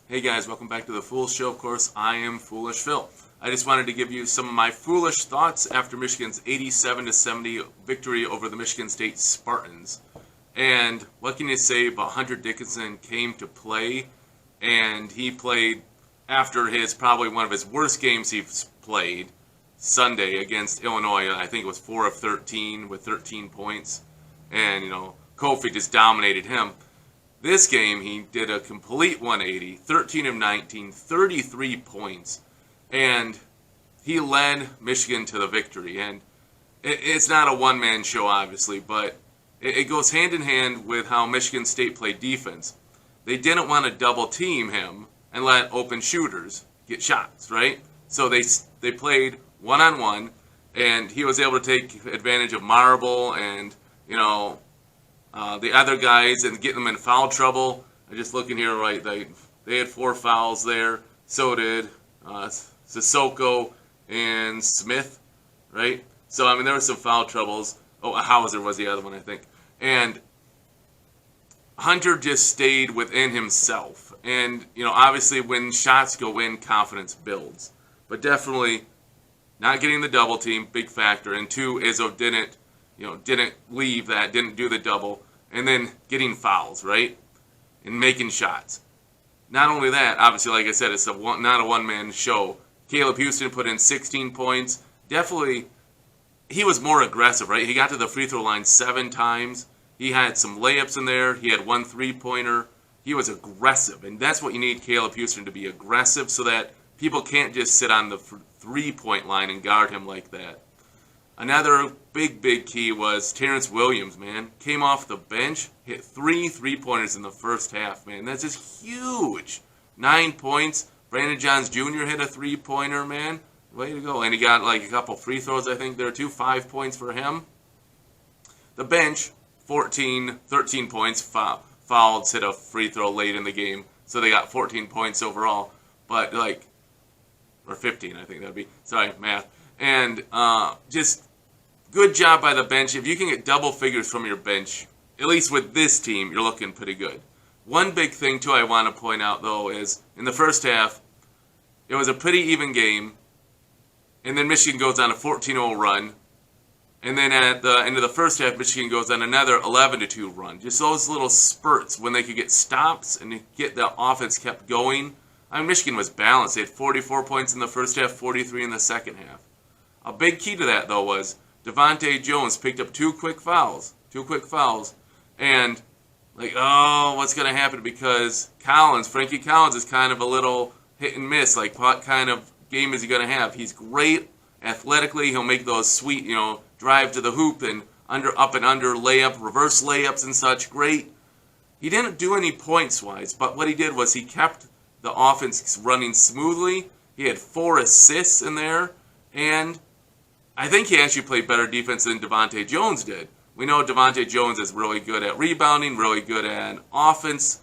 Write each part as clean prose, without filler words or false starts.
Hey guys, welcome back to the Foolish Show. Of course, I am Foolish Phil. I just wanted to give you some of my foolish thoughts after Michigan's 87-70 victory over the Michigan State Spartans. And what can you say about Hunter Dickinson came to play, and he played after his probably one of his worst games he's played Sunday against Illinois. I think it was 4 of 13 with 13 points. And, Kofi just dominated him. This game, he did a complete 180, 13 of 19, 33 points, and he led Michigan to the victory. And it's not a one-man show, obviously, but it goes hand in hand with how Michigan State played defense. They didn't want to double-team him and let open shooters get shots, right? So they played one-on-one, and he was able to take advantage of Marble and, the other guys and get them in foul trouble. I'm just looking here, right? They had 4 fouls there. So did Sissoko and Smith, right? So, there were some foul troubles. Oh, Hauser was the other one, I think. And Hunter just stayed within himself. And, obviously when shots go in, confidence builds. But definitely not getting the double team, big factor. And 2, Izzo didn't leave that, didn't do the double. And then getting fouls, right? And making shots. Not only that, obviously, like I said, it's not a one-man show. Caleb Houstan put in 16 points. Definitely, he was more aggressive, right? He got to the free throw line 7 times. He had some layups in there. He had 1 3-pointer. He was aggressive, and that's what you need Caleb Houstan to be, aggressive, so that people can't just sit on the 3-point line and guard him like that. Another big key was Terrence Williams, man. Came off the bench, hit 3 3-pointers in the first half, man. That's just huge. 9 points. Brandon Johns Jr. hit a 3-pointer, man. Way to go. And he got a couple free throws, I think, there too. 5 points for him. The bench, 13 points. Fouled, hit a free throw late in the game. So they got 14 points overall. But, or 15, I think that would be. Sorry, math. And just good job by the bench. If you can get double figures from your bench, at least with this team, you're looking pretty good. One big thing, too, I want to point out, though, is in the first half, it was a pretty even game. And then Michigan goes on a 14-0 run. And then at the end of the first half, Michigan goes on another 11-2 run. Just those little spurts when they could get stops and get the offense kept going. Michigan was balanced. They had 44 points in the first half, 43 in the second half. A big key to that, though, was Devontae Jones picked up 2 quick fouls. And, what's going to happen? Because Frankie Collins is kind of a little hit and miss. What kind of game is he going to have? He's great athletically. He'll make those sweet, drive to the hoop and up and under layup, reverse layups and such. Great. He didn't do any points-wise, but what he did was he kept the offense running smoothly. He had 4 assists in there, and I think he actually played better defense than Devontae Jones did. We know Devontae Jones is really good at rebounding, really good at offense,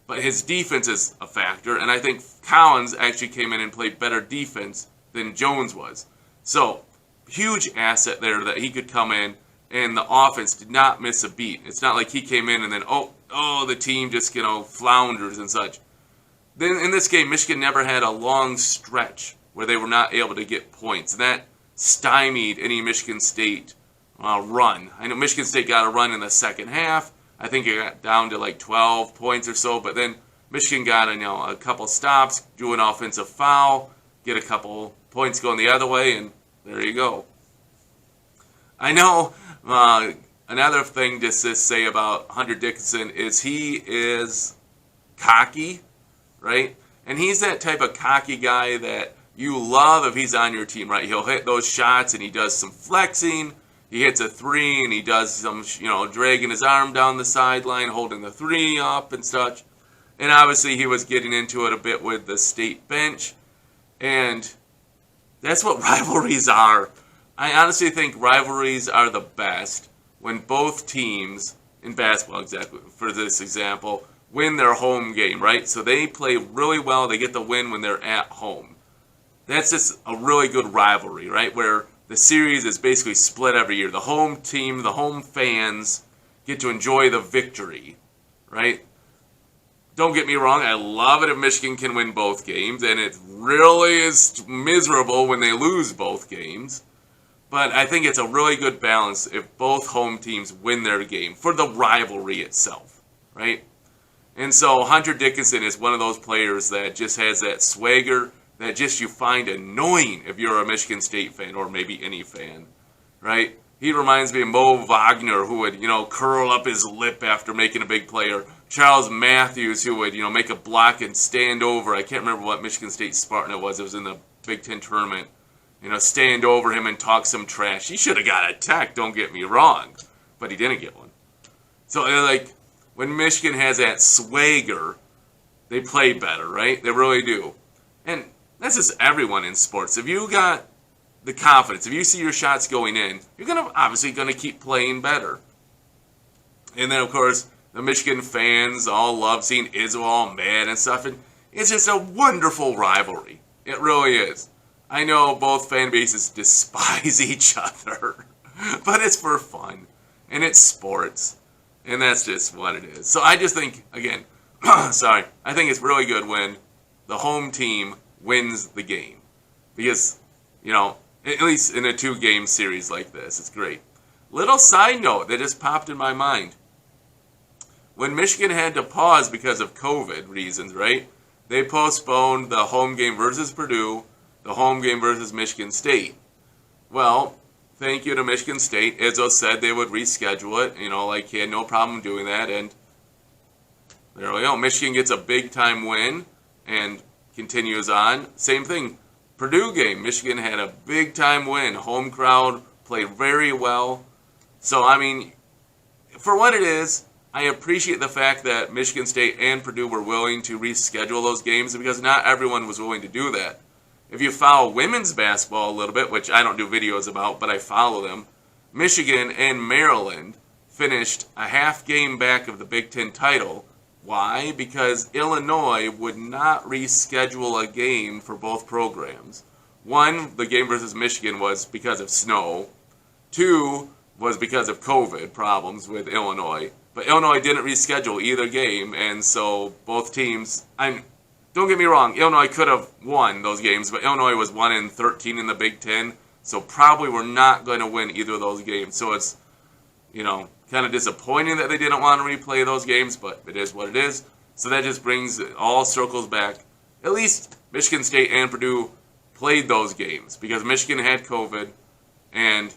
but his defense is a factor, and I think Collins actually came in and played better defense than Jones was. So, huge asset there that he could come in, and the offense did not miss a beat. It's not like he came in and then, the team just, flounders and such. Then in this game, Michigan never had a long stretch where they were not able to get points. And that stymied any Michigan State run. I know Michigan State got a run in the second half. I think it got down to 12 points or so. But then Michigan got a couple stops, drew an offensive foul, get a couple points going the other way, and there you go. I know another thing just to say about Hunter Dickinson is he is cocky, right? And he's that type of cocky guy that you love if he's on your team, right? He'll hit those shots and he does some flexing. He hits a 3 and he does some, dragging his arm down the sideline, holding the 3 up and such. And obviously he was getting into it a bit with the state bench. And that's what rivalries are. I honestly think rivalries are the best when both teams, in basketball exactly, for this example, win their home game, right? So they play really well. They get the win when they're at home. That's just a really good rivalry, right? Where the series is basically split every year. The home team, the home fans get to enjoy the victory, right? don't get me wrong, I love it if Michigan can win both games, and it really is miserable when they lose both games. But I think it's a really good balance if both home teams win their game for the rivalry itself, right? And so Hunter Dickinson is one of those players that just has that swagger that just you find annoying if you're a Michigan State fan or maybe any fan, right? He reminds me of Mo Wagner, who would, curl up his lip after making a big play, or Charles Matthews, who would, make a block and stand over. I can't remember what Michigan State Spartan it was. It was in the Big Ten tournament. Stand over him and talk some trash. He should have got a tech, don't get me wrong, but he didn't get one. So, when Michigan has that swagger, they play better, right? They really do. And that's just everyone in sports. If you got the confidence, if you see your shots going in, you're obviously going to keep playing better. And then, of course, the Michigan fans all love seeing Izzo all mad and stuff. And it's just a wonderful rivalry. It really is. I know both fan bases despise each other, but it's for fun, and it's sports, and that's just what it is. So I just think, again, I think it's really good when the home team wins the game, because, at least in a 2-game series like this, it's great. Little side note that just popped in my mind. When Michigan had to pause because of COVID reasons, right, they postponed the home game versus Purdue, the home game versus Michigan State. Well, thank you to Michigan State. Izzo said they would reschedule it. He had no problem doing that. And there we go. Michigan gets a big-time win and continues on. Same thing. Purdue game. Michigan had a big-time win. Home crowd played very well. So, for what it is, I appreciate the fact that Michigan State and Purdue were willing to reschedule those games because not everyone was willing to do that. If you follow women's basketball a little bit, which I don't do videos about, but I follow them, Michigan and Maryland finished a half game back of the Big Ten title. Why? Because Illinois would not reschedule a game for both programs. One, the game versus Michigan was because of snow. Two, was because of COVID problems with Illinois. But Illinois didn't reschedule either game, and so both teams... Don't get me wrong, Illinois could have won those games, but Illinois was 1-13 in the Big Ten, so probably we're not going to win either of those games. So it's, kind of disappointing that they didn't want to replay those games, but it is what it is. So that just brings it all circles back. At least Michigan State and Purdue played those games because Michigan had COVID, and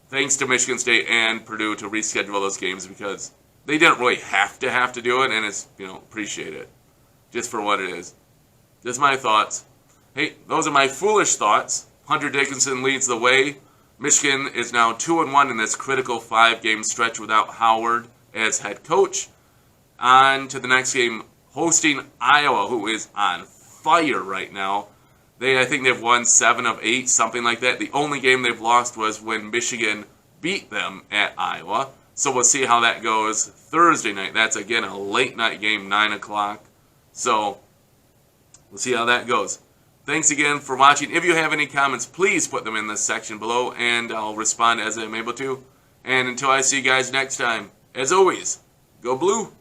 thanks to Michigan State and Purdue to reschedule those games because they didn't really have to do it, and it's, appreciate it. Just for what it is. Just my thoughts. Hey, those are my foolish thoughts. Hunter Dickinson leads the way. Michigan is now 2-1 in this critical 5-game stretch without Howard as head coach. On to the next game, hosting Iowa, who is on fire right now. I think they've won 7 of 8, something like that. The only game they've lost was when Michigan beat them at Iowa. So we'll see how that goes Thursday night. That's, again, a late night game, 9 o'clock. So, we'll see how that goes. Thanks again for watching. If you have any comments, please put them in the section below, and I'll respond as I'm able to. And until I see you guys next time, as always, go blue.